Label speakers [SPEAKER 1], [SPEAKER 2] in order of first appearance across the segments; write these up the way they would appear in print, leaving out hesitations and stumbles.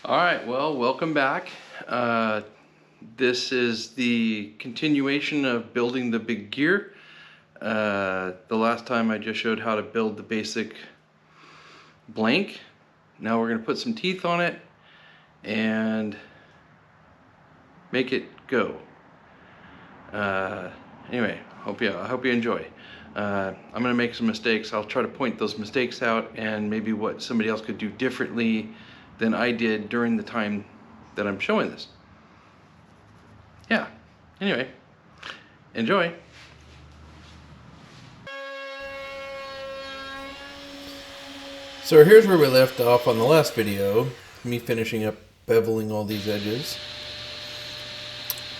[SPEAKER 1] All right, well, welcome back. This is the continuation of building the big gear. The last time I just showed how to build the basic blank. Now we're going to put some teeth on it and make it go. Anyway, I hope you enjoy. I'm going to make some mistakes. I'll try to point those mistakes out and maybe what somebody else could do differently than I did during the time that I'm showing this. Yeah, anyway, enjoy.
[SPEAKER 2] So here's where we left off on the last video, me finishing up beveling all these edges.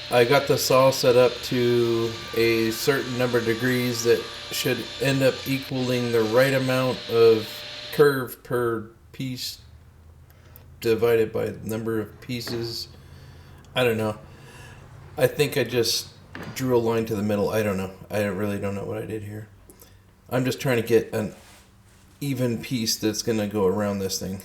[SPEAKER 2] I got the saw set up to a certain number of degrees that should end up equaling the right amount of curve per piece divided by the number of pieces. I don't know. I think I just drew a line to the middle. I don't know. I really don't know what I did here. I'm just trying to get an even piece that's going to go around this thing.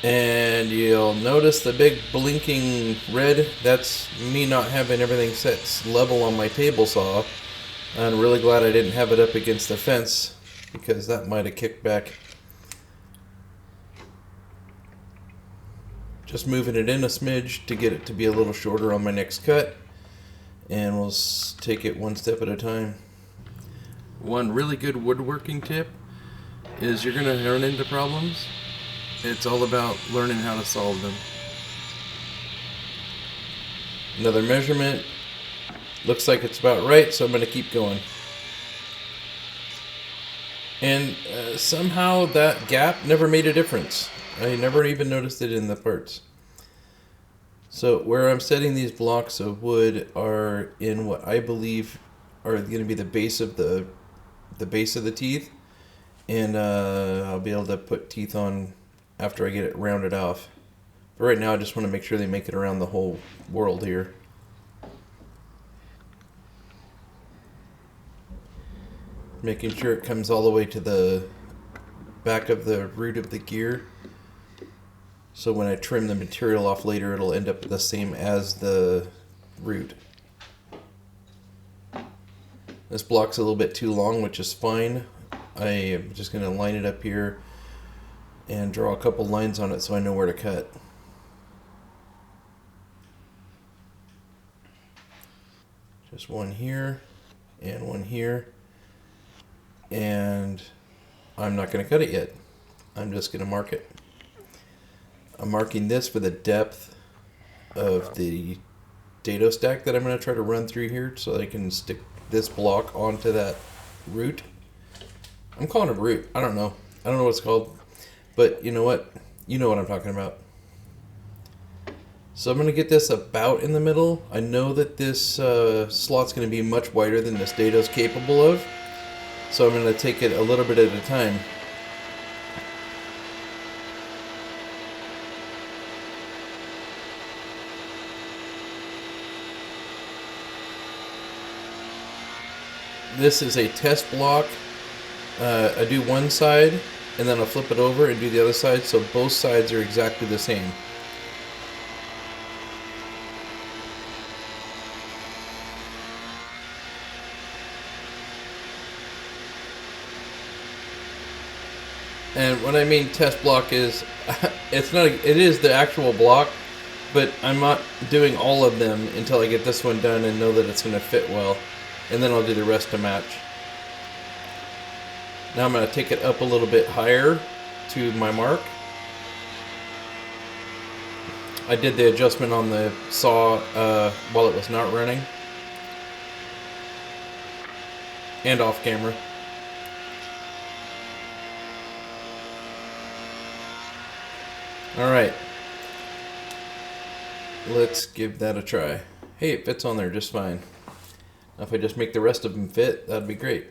[SPEAKER 2] And you'll notice the big blinking red. That's me not having everything set level on my table saw. I'm really glad I didn't have it up against the fence, because that might have kicked back. Just moving it in a smidge to get it to be a little shorter on my next cut. And we'll take it one step at a time. One really good woodworking tip is you're going to run into problems. It's all about learning how to solve them. Another measurement. Looks like it's about right, so I'm going to keep going. And somehow that gap never made a difference. I never even noticed it in the parts. So where I'm setting these blocks of wood are in what I believe are going to be the base of the base of the teeth, and I'll be able to put teeth on after I get it rounded off. But right now I just want to make sure they make it around the whole world here. Making sure it comes all the way to the back of the root of the gear. So when I trim the material off later, it'll end up the same as the root. This block's a little bit too long, which is fine. I am just going to line it up here and draw a couple lines on it so I know where to cut. Just one here and one here. And I'm not going to cut it yet. I'm just going to mark it. I'm marking this for the depth of the dado stack that I'm going to try to run through here so that I can stick this block onto that root. I'm calling it root. I don't know. I don't know what it's called. But you know what? You know what I'm talking about. So I'm going to get this about in the middle. I know that this slot's going to be much wider than this dado's capable of. So I'm going to take it a little bit at a time. This is a test block. I do one side and then I'll flip it over and do the other side so both sides are exactly the same. And what I mean test block is, it is the actual block, but I'm not doing all of them until I get this one done and know that it's going to fit well. And then I'll do the rest to match. Now I'm going to take it up a little bit higher to my mark. I did the adjustment on the saw while it was not running. And off camera. Alright. Let's give that a try. Hey, it fits on there just fine. Now if I just make the rest of them fit, that'd be great.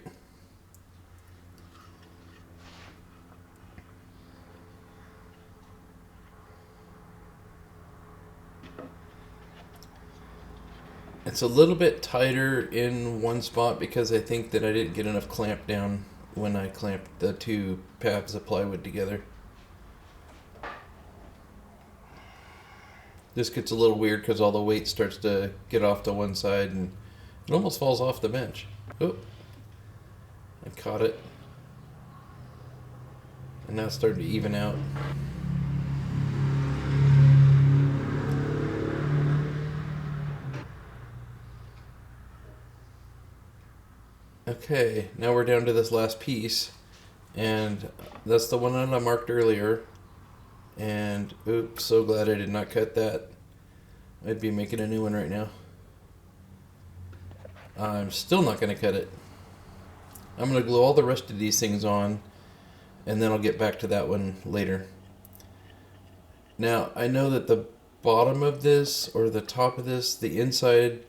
[SPEAKER 2] It's a little bit tighter in one spot because I think that I didn't get enough clamp down when I clamped the two pads of plywood together. This gets a little weird because all the weight starts to get off to one side and it almost falls off the bench. Oh, I caught it. And now it's starting to even out. Okay, now we're down to this last piece, and that's the one that I marked earlier. And oops, so glad I did not cut that. I'd be making a new one right now. I'm still not going to cut it. I'm going to glue all the rest of these things on, and then I'll get back to that one later. Now, I know that the bottom of this, or the top of this, the inside,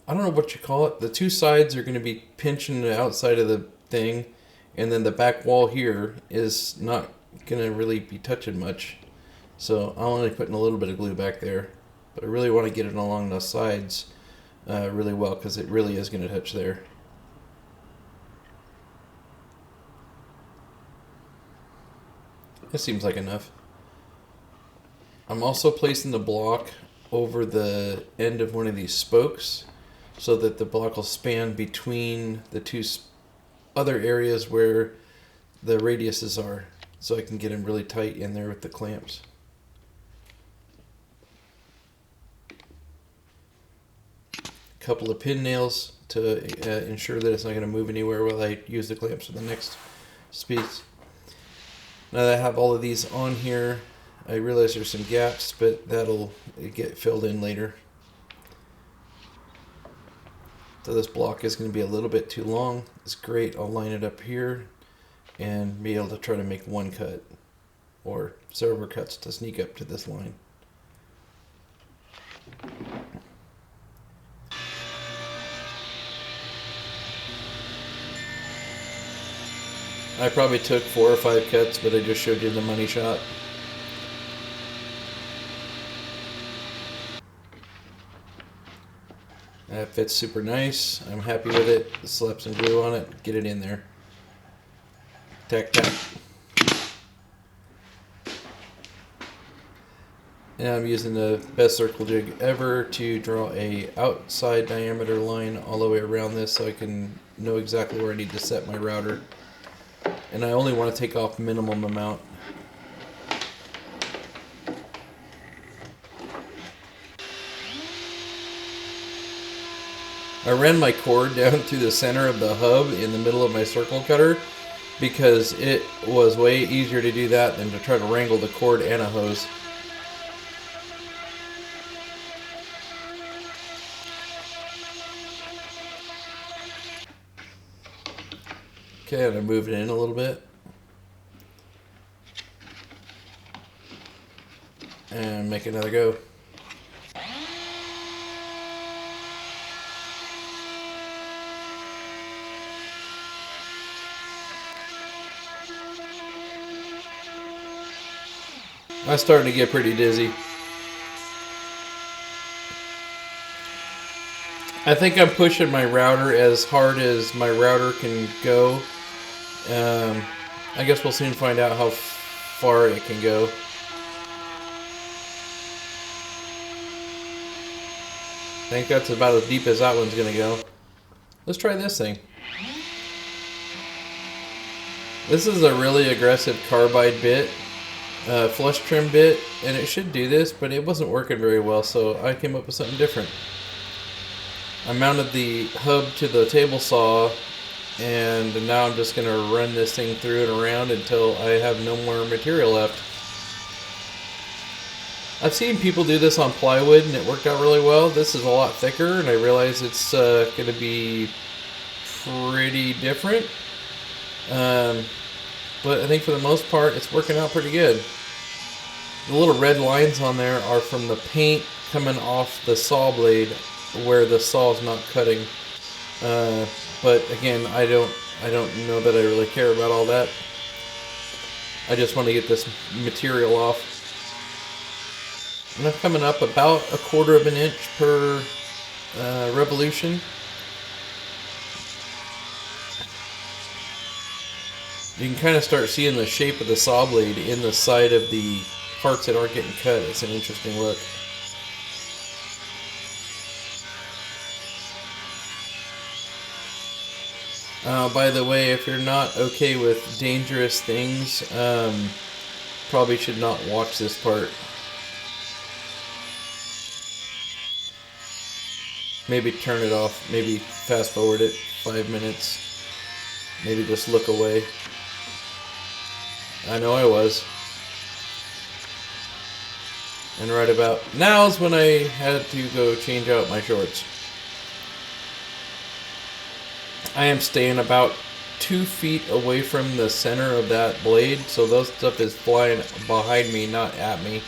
[SPEAKER 2] I don't know what you call it. The two sides are going to be pinching the outside of the thing, and then the back wall here is not going to really be touching much. So I'm only putting a little bit of glue back there, but I really want to get it along the sides really well because it really is going to touch there. It seems like enough. I'm also placing the block over the end of one of these spokes so that the block will span between the two other areas where the radiuses are, so I can get them really tight in there with the clamps. A couple of pin nails to ensure that it's not going to move anywhere while I use the clamps for the next piece. Now that I have all of these on here, I realize there's some gaps, but that'll get filled in later. So this block is going to be a little bit too long. It's great. I'll line it up here and be able to try to make one cut or several cuts to sneak up to this line. I probably took 4 or 5 cuts, but I just showed you the money shot. That fits super nice. I'm happy with it. Slap some glue on it. Get it in there. Tack, tack. And I'm using the best circle jig ever to draw a outside diameter line all the way around this so I can know exactly where I need to set my router. And I only want to take off minimum amount. I ran my cord down through the center of the hub in the middle of my circle cutter because it was way easier to do that than to try to wrangle the cord and a hose. Okay, and I moved it in a little bit. And make another go. I'm starting to get pretty dizzy. I think I'm pushing my router as hard as my router can go. I guess we'll soon find out how far it can go. I think that's about as deep as that one's going to go. Let's try this thing. This is a really aggressive carbide bit. Flush trim bit, and it should do this, but it wasn't working very well, so I came up with something different. I mounted the hub to the table saw, and now I'm just going to run this thing through and around until I have no more material left. I've seen people do this on plywood, and it worked out really well. This is a lot thicker, and I realize it's going to be pretty different. But I think for the most part, it's working out pretty good. The little red lines on there are from the paint coming off the saw blade where the saw is not cutting. But again, I don't know that I really care about all that. I just want to get this material off. And I'm coming up about 1/4 of an inch per revolution. You can kind of start seeing the shape of the saw blade in the side of the parts that aren't getting cut. It's an interesting look. By the way, if you're not okay with dangerous things, probably should not watch this part. Maybe turn it off. Maybe fast forward it 5 minutes. Maybe just look away. I know I was. And right about now's when I had to go change out my shorts. I am staying about 2 feet away from the center of that blade, so those stuff is flying behind me, not at me.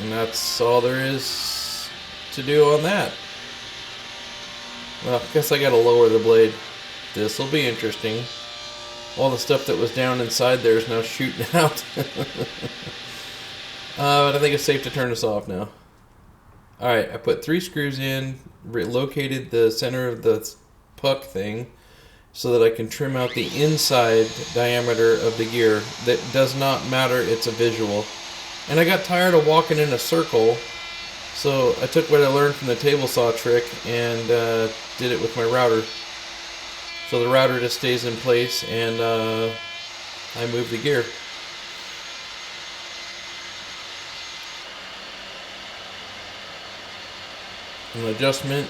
[SPEAKER 2] And that's all there is to do on that. Well, I guess I gotta lower the blade. This'll be interesting. All the stuff that was down inside there is now shooting out. But I think it's safe to turn this off now. Alright, I put 3 screws in, located the center of the puck thing so that I can trim out the inside diameter of the gear. That does not matter, it's a visual. And I got tired of walking in a circle, so I took what I learned from the table saw trick and did it with my router. So the router just stays in place and I move the gear. An adjustment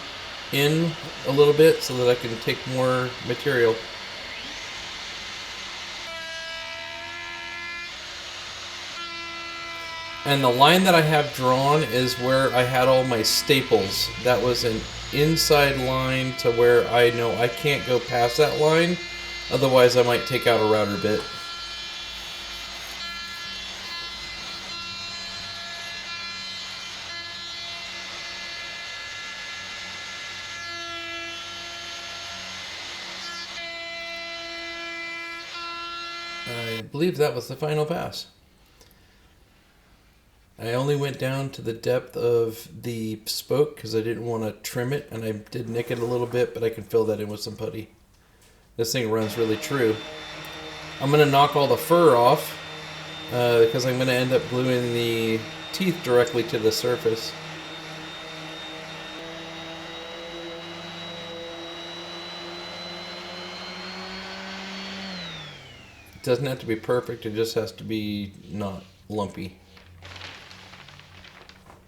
[SPEAKER 2] in a little bit so that I can take more material. And the line that I have drawn is where I had all my staples. That was an inside line to where I know I can't go past that line, otherwise I might take out a router bit. I believe that was the final pass. I only went down to the depth of the spoke because I didn't want to trim it, and I did nick it a little bit, but I can fill that in with some putty. This thing runs really true. I'm going to knock all the fur off because I'm going to end up gluing the teeth directly to the surface. It doesn't have to be perfect, it just has to be not lumpy.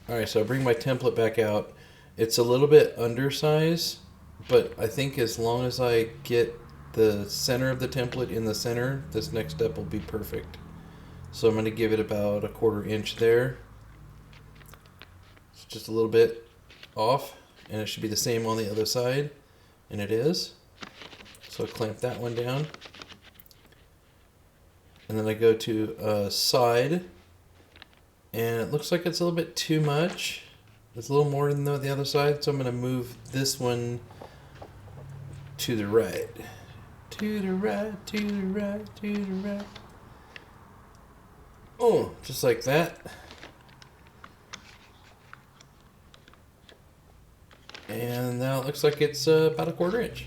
[SPEAKER 2] Alright, so I bring my template back out. It's a little bit undersized, but I think as long as I get the center of the template in the center, this next step will be perfect. So I'm going to give it about a 1/4 inch there. It's just a little bit off, and it should be the same on the other side, and it is. So I clamp that one down. And then I go to a side. And it looks like it's a little bit too much. It's a little more than the other side, so I'm going to move this one to the right. To the right, to the right, to the right. Oh, just like that. And now it looks like it's about a 1/4 inch.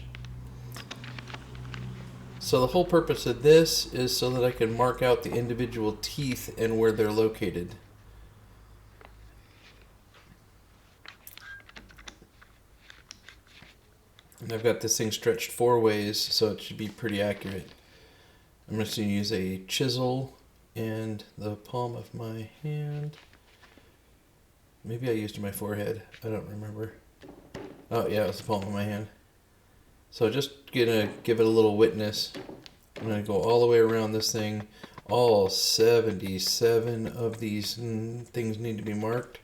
[SPEAKER 2] So the whole purpose of this is so that I can mark out the individual teeth and where they're located. And I've got this thing stretched 4 ways, so it should be pretty accurate. I'm just going to use a chisel and the palm of my hand. Maybe I used my forehead. I don't remember. Oh yeah, it was the palm of my hand. So just gonna give it a little witness. I'm gonna go all the way around this thing. All 77 of these things need to be marked.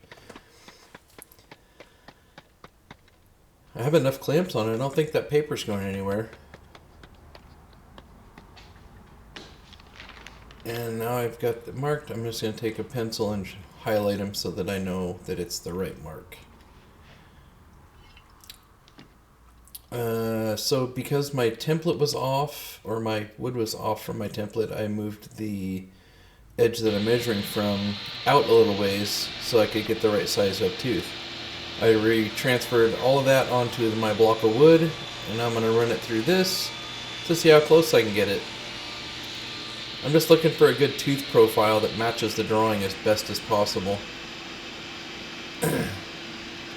[SPEAKER 2] I have enough clamps on it. I don't think that paper's going anywhere. And now I've got it marked. I'm just going to take a pencil and highlight them so that I know that it's the right mark. So because my template was off, or my wood was off from my template, I moved the edge that I'm measuring from out a little ways so I could get the right size of tooth. I transferred all of that onto my block of wood, and now I'm going to run it through this to see how close I can get it. I'm just looking for a good tooth profile that matches the drawing as best as possible. A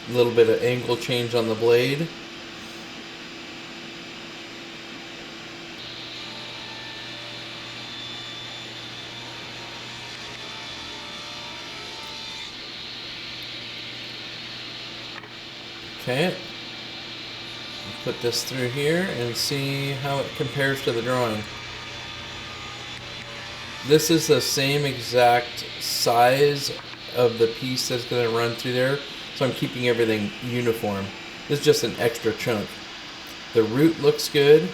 [SPEAKER 2] little bit of angle change on the blade. Okay, put this through here and see how it compares to the drawing. This is the same exact size of the piece that's going to run through there, so I'm keeping everything uniform. This is just an extra chunk. The root looks good,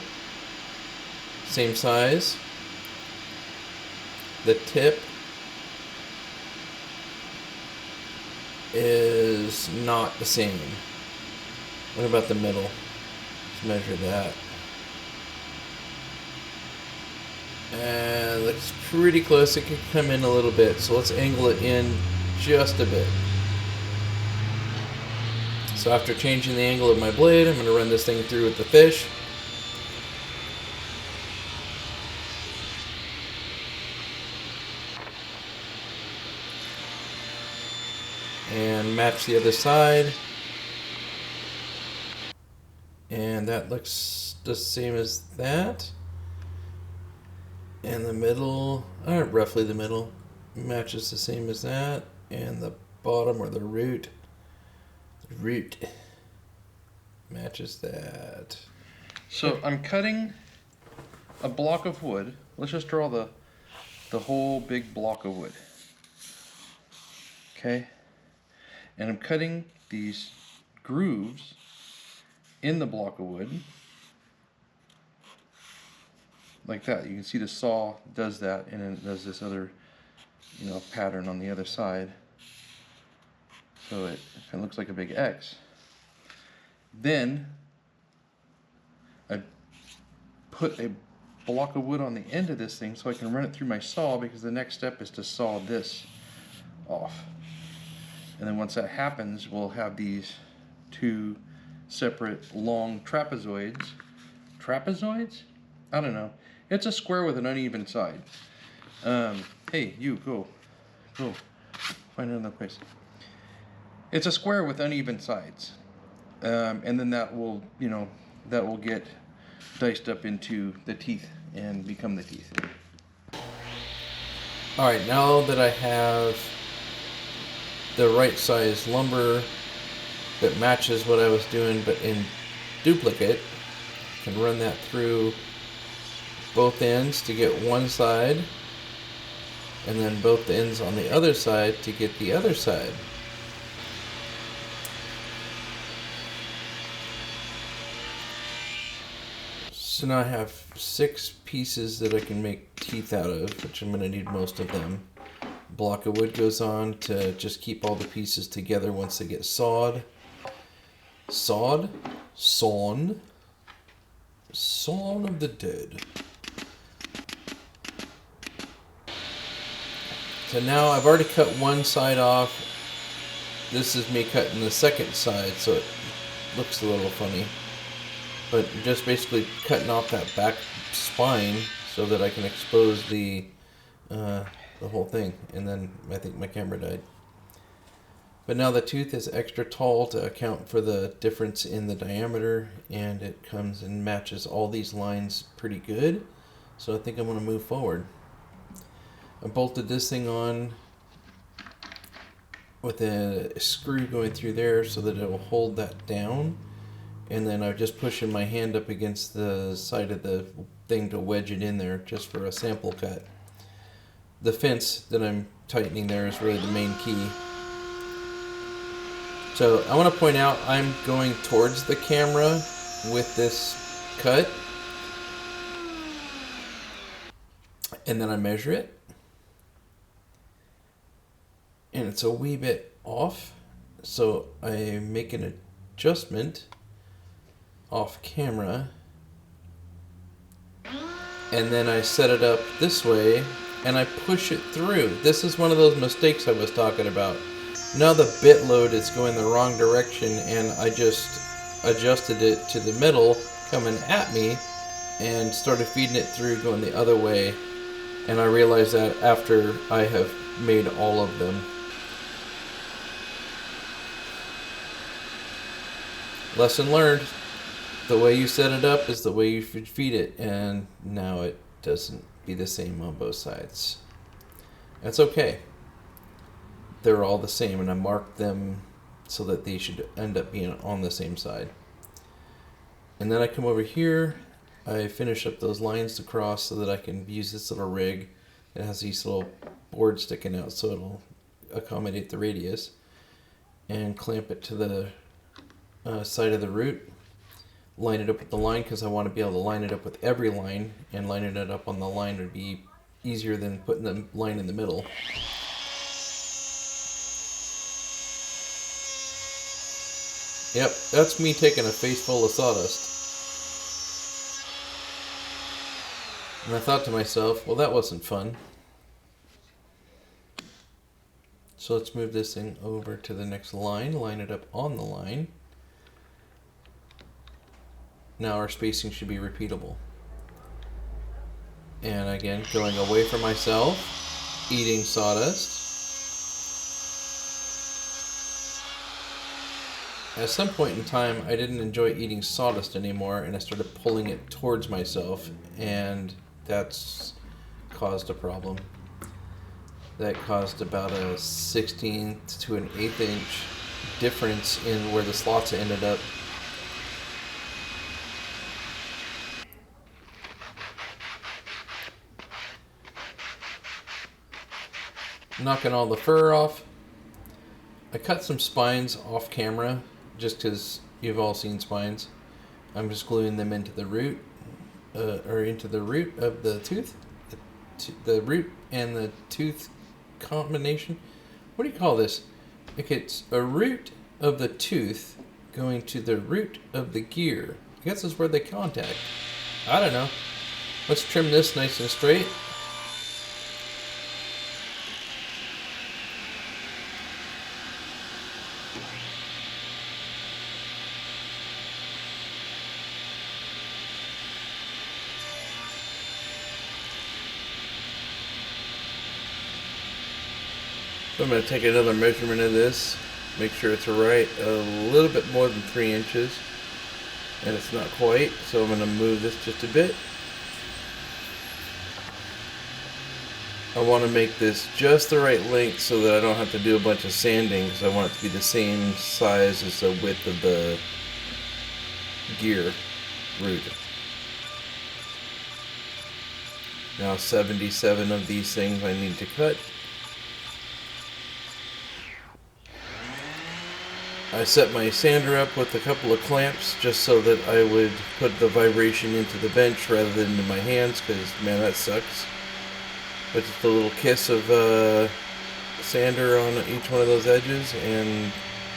[SPEAKER 2] same size. The tip is not the same. What about the middle? Let's measure that. And looks pretty close. It could come in a little bit, so let's angle it in just a bit. So after changing the angle of my blade, I'm going to run this thing through with the fish. And match the other side. And that looks the same as that. And the middle, roughly the middle, matches the same as that. And the bottom, or the root matches that.
[SPEAKER 1] So I'm cutting a block of wood. Let's just draw the whole big block of wood. Okay? And I'm cutting these grooves in the block of wood. Like that. You can see the saw does that, and then it does this other, pattern on the other side. So it kind of looks like a big X. Then I put a block of wood on the end of this thing so I can run it through my saw, because the next step is to saw this off. And then once that happens, we'll have these two separate long trapezoids. Trapezoids? I don't know. It's a square with an uneven side. Hey, you, go. Find another place. It's a square with uneven sides. And then that will get diced up into the teeth and become the teeth.
[SPEAKER 2] Alright, now that I have the right size lumber that matches what I was doing but in duplicate, I can run that through both ends to get one side, and then both ends on the other side to get the other side. So now I have 6 pieces that I can make teeth out of, which I'm going to need most of them. Block of wood goes on to just keep all the pieces together once they get sawed. Sawn of the dead. So now I've already cut one side off. This is me cutting the second side, so it looks a little funny. But just basically cutting off that back spine so that I can expose the whole thing. And then I think my camera died. But now the tooth is extra tall to account for the difference in the diameter, and it comes and matches all these lines pretty good. So I think I'm going to move forward. I bolted this thing on with a screw going through there so that it will hold that down. And then I'm just pushing my hand up against the side of the thing to wedge it in there just for a sample cut. The fence that I'm tightening there is really the main key. So I want to point out I'm going towards the camera with this cut. And then I measure it. And it's a wee bit off. So I make an adjustment off camera. And then I set it up this way and I push it through. This is one of those mistakes I was talking about. Now the bit load is going the wrong direction, and I just adjusted it to the middle coming at me and started feeding it through going the other way. And I realized that after I have made all of them. Lesson learned. The way you set it up is the way you should feed it, and now it doesn't be the same on both sides. That's okay. They're all the same, and I marked them so that they should end up being on the same side. And then I come over here, I finish up those lines to cross so that I can use this little rig. It has these little boards sticking out so it'll accommodate the radius, and clamp it to the side of the root. Line it up with the line because I want to be able to line it up with every line, and lining it up on the line would be easier than putting the line in the middle. Yep, that's me taking a face full of sawdust. And I thought to myself, well, that wasn't fun. So let's move this thing over to the next line, line it up on the line. Now our spacing should be repeatable. And again, going away from myself, eating sawdust. At some point in time, I didn't enjoy eating sawdust anymore, and I started pulling it towards myself, and that's caused a problem. That caused about a 16th to an 1/8 inch difference in where the slots ended up. Knocking all the fur off. I cut some spines off camera just because you've all seen spines. I'm just gluing them into the root, or into the root of the tooth. The root and the tooth combination. What do you call this? Like it's a root of the tooth going to the root of the gear. I guess that's where they contact. I don't know. Let's trim this nice and straight. So I'm going to take another measurement of this, make sure it's right, a little bit more than 3 inches, and it's not quite, so I'm going to move this just a bit. I want to make this just the right length so that I don't have to do a bunch of sanding, because I want it to be the same size as the width of the gear root. Now 77 of these things I need to cut. I set my sander up with a couple of clamps just so that I would put the vibration into the bench rather than into my hands, because man, that sucks. But just a little kiss of sander on each one of those edges and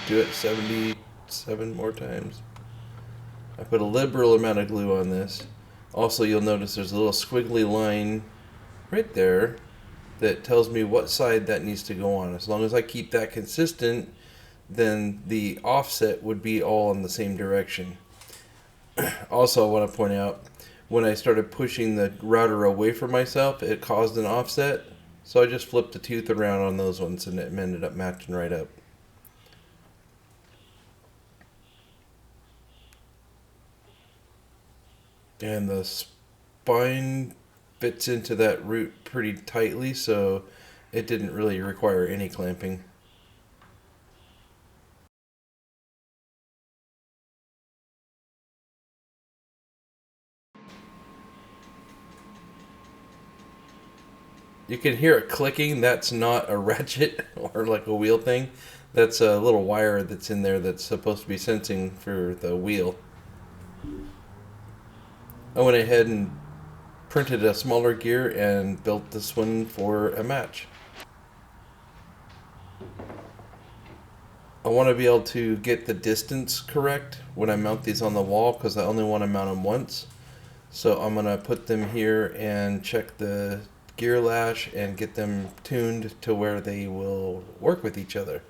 [SPEAKER 2] do it 77 more times. I put a liberal amount of glue on this. Also, you'll notice there's a little squiggly line right there that tells me what side that needs to go on. As long as I keep that consistent, then the offset would be all in the same direction. Also, I want to point out, when I started pushing the router away from myself, it caused an offset. So I just flipped the tooth around on those ones and it ended up matching right up. And the spine fits into that root pretty tightly, so it didn't really require any clamping. You can hear it clicking. That's not a ratchet or like a wheel thing. That's a little wire that's in there that's supposed to be sensing for the wheel. I went ahead and printed a smaller gear and built this one for a match. I want to be able to get the distance correct when I mount these on the wall, because I only want to mount them once. So I'm going to put them here and check the gear lash and get them tuned to where they will work with each other.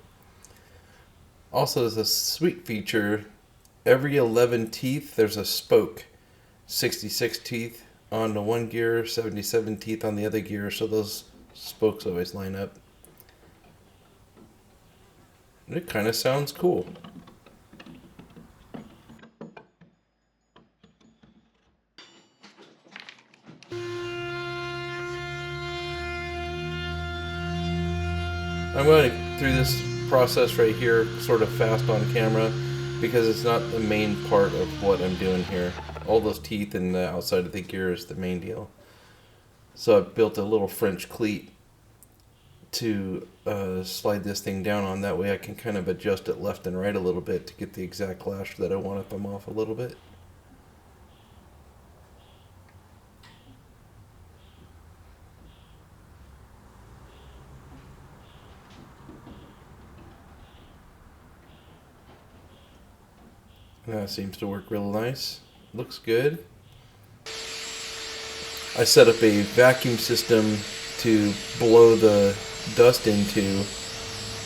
[SPEAKER 2] Also, there's a sweet feature. Every 11 teeth, there's a spoke. 66 teeth on the one gear, 77 teeth on the other gear, so those spokes always line up. It kind of sounds cool. I'm going through this process right here sort of fast on camera because it's not the main part of what I'm doing here. All those teeth and the outside of the gear is the main deal. So I built a little French cleat to slide this thing down on. That way I can kind of adjust it left and right a little bit to get the exact lash that I want if I'm off a little bit. That seems to work real nice. Looks good. I set up a vacuum system to blow the dust into,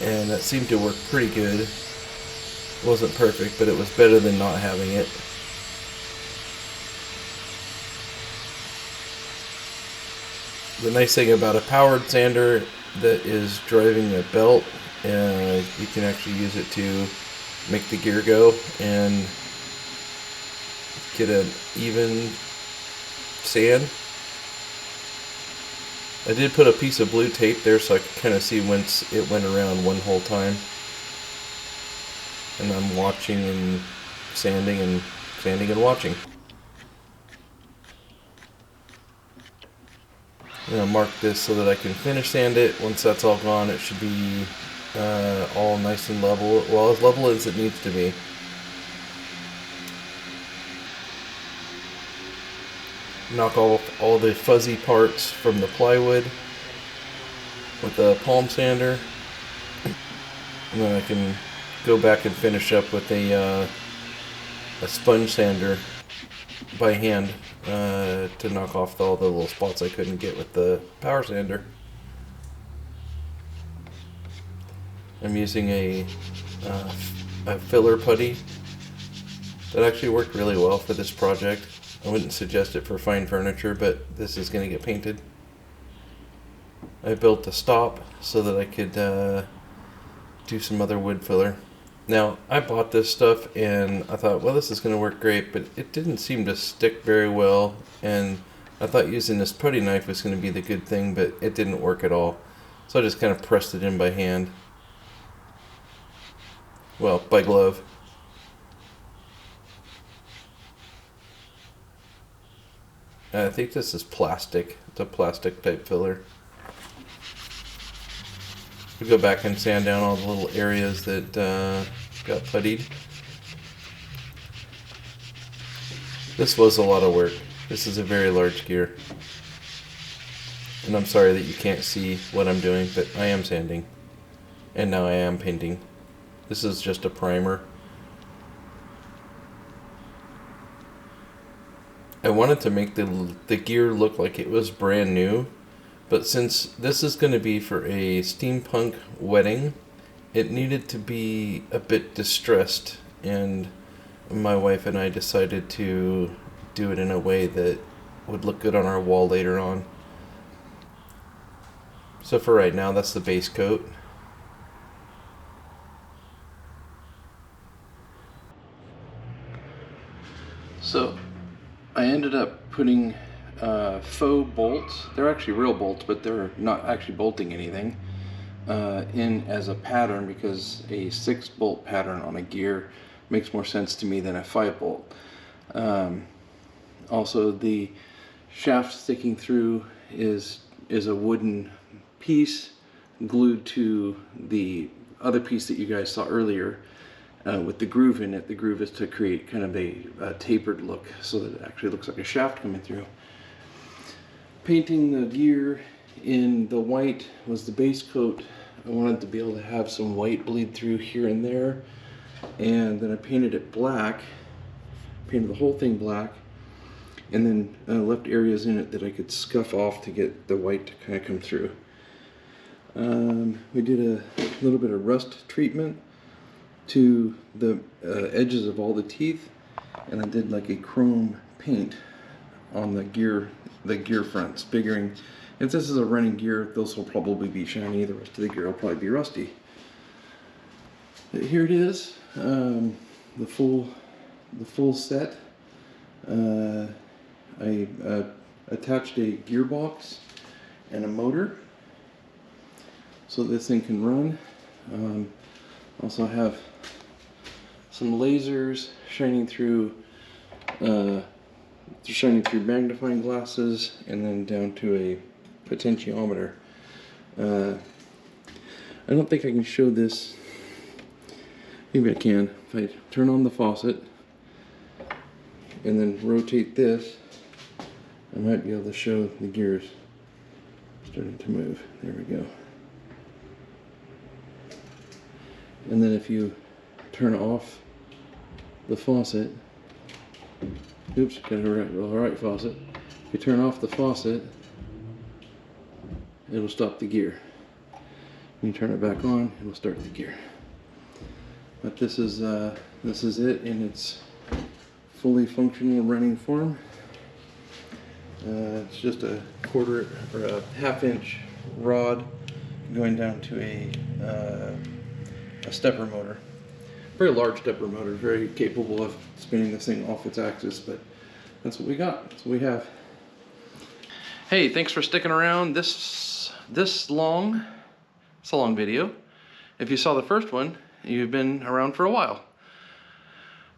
[SPEAKER 2] and that seemed to work pretty good. It wasn't perfect, but it was better than not having it. The nice thing about a powered sander that is driving a belt, you can actually use it to make the gear go and get an even sand. I did put a piece of blue tape there so I could kind of see once it went around one whole time. And I'm watching and sanding and watching. I'm going to mark this so that I can finish sand it. Once that's all gone, it should be all nice and level. Well, as level as it needs to be. Knock off all the fuzzy parts from the plywood with the palm sander. And then I can go back and finish up with a sponge sander by hand to knock off all the little spots I couldn't get with the power sander. I'm using a filler putty that actually worked really well for this project. I wouldn't suggest it for fine furniture, but this is going to get painted. I built a stop so that I could do some other wood filler. Now, I bought this stuff and I thought, well, this is going to work great, but it didn't seem to stick very well, and I thought using this putty knife was going to be the good thing, but it didn't work at all. So I just kind of pressed it in by hand. Well, by glove. I think this is plastic. It's a plastic type filler. We go back and sand down all the little areas that got puttied. This was a lot of work. This is a very large gear. And I'm sorry that you can't see what I'm doing, but I am sanding. And now I am painting. This is just a primer. I wanted to make the gear look like it was brand new, but since this is going to be for a steampunk wedding, it needed to be a bit distressed, and my wife and I decided to do it in a way that would look good on our wall later on. So for right now, that's the base coat. So I ended up putting faux bolts. They're actually real bolts, but they're not actually bolting anything in as a pattern, because a 6-bolt pattern on a gear makes more sense to me than a 5-bolt. Also, the shaft sticking through is a wooden piece glued to the other piece that you guys saw earlier with the groove in it. The groove is to create kind of a tapered look so that it actually looks like a shaft coming through. Painting the gear in the white was the base coat. I wanted to be able to have some white bleed through here and there, and then I painted it black, painted the whole thing black, and then left areas in it that I could scuff off to get the white to kind of come through. We did a little bit of rust treatment
[SPEAKER 1] to the edges of all the teeth, and I did like a chrome paint on the gear fronts, figuring if this is a running gear, those will probably be shiny, the rest of the gear will probably be rusty. But here it is, the full set. I attached a gearbox and a motor so this thing can run. Also have some lasers shining through magnifying glasses, and then down to a potentiometer. I don't think I can show this. Maybe I can. If I turn on the faucet and then rotate this, I might be able to show the gears starting to move. There we go. And then if you turn off the faucet, oops, got the right faucet. If you turn off the faucet, it'll stop the gear. When you turn it back on, it'll start the gear. But this is it in its fully functional running form. It's just a quarter or a half-inch rod going down to a stepper motor. Very large stepper motor, very capable of spinning this thing off its axis, but that's what we got. That's what we have. Hey, thanks for sticking around this long. It's a long video. If you saw the first one, you've been around for a while.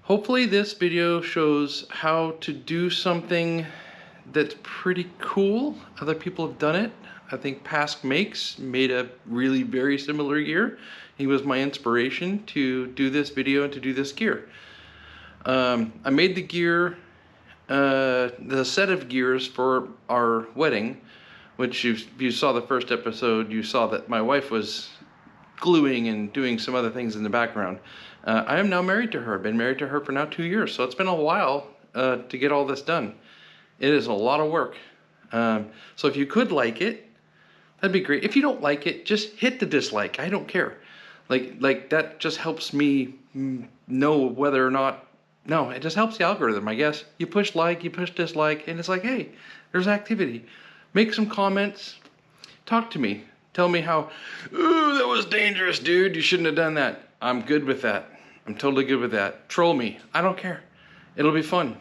[SPEAKER 1] Hopefully this video shows how to do something that's pretty cool. Other people have done it. I think Pask Makes made a really very similar gear. He was my inspiration to do this video and to do this gear. I made the gear, the set of gears for our wedding, which if you saw the first episode, you saw that my wife was gluing and doing some other things in the background. I am now married to her. I've been married to her for now 2 years, so it's been a while to get all this done. It is a lot of work. So if you could like it, that'd be great. If you don't like it, just hit the dislike. I don't care. Like that just helps me know whether or not. No, it just helps the algorithm, I guess. You push like, you push dislike, and it's like, hey, there's activity. Make some comments. Talk to me. Tell me how, ooh, that was dangerous, dude. You shouldn't have done that. I'm good with that. I'm totally good with that. Troll me. I don't care. It'll be fun.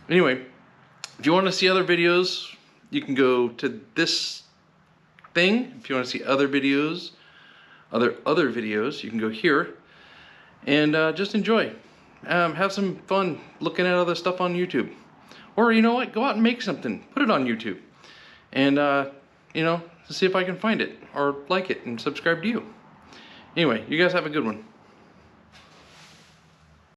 [SPEAKER 1] Anyway, if you want to see other videos, you can go to this thing. If you want to see other videos, other videos, you can go here and just enjoy. Have some fun looking at other stuff on YouTube. Or you know what? Go out and make something. Put it on YouTube. And, you know, see if I can find it or like it and subscribe to you. Anyway, you guys have a good one.